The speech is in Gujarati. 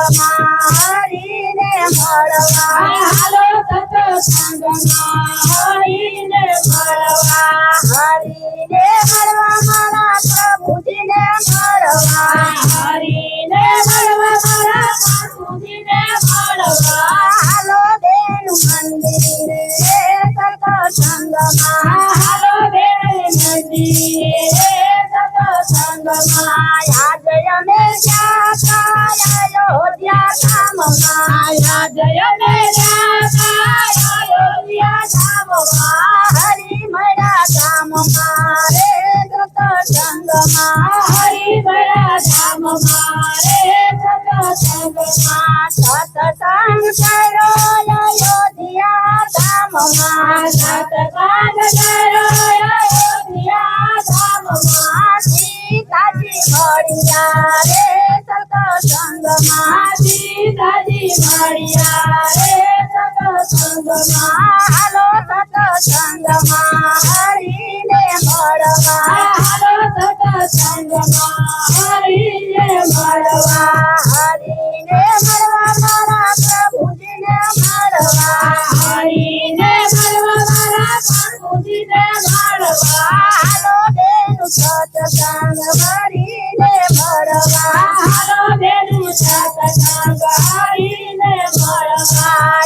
હરીને મળવા હાલો સત્સંગમાં હરીને મળવા હરીને મળવા મારા પ્રભુજીને મળવા હરીને મળવા મારા પ્રભુજીને મળવા હાલો બેન મંદિરે સત્સંગમાં હાલો બેન મંદિરે સત્સંગમાં આજે અમે જાતા અયોધ્યા ધામમાં જય મે અયોધ્યા ધામમાં હરી મળ્યા ધામમાં રે સત્સંગમાં હરી મળ્યા ધામમાં રે સત્સંગમાં સત્સંગ કરો અયોધ્યા ધામમાં સત્સંગ કરો અયોધ્યા ધામમાં સીતાજી મળ્યા રે સત્સંગમાં સીતાજી મળ્યા રે સત્સંગમાં હાલો સત્સંગમાં હરીને મળવા હાલો સત્સંગમાં હરીને મળવા હરીને મળવા મારા પ્રભુજીને મળવા હરીને મળવા મારા પ્રભુજીને મળવા હાલો બેન સત્સંગ હરીને મળવા હાલો બેન સત્સંગ હરીને મળવા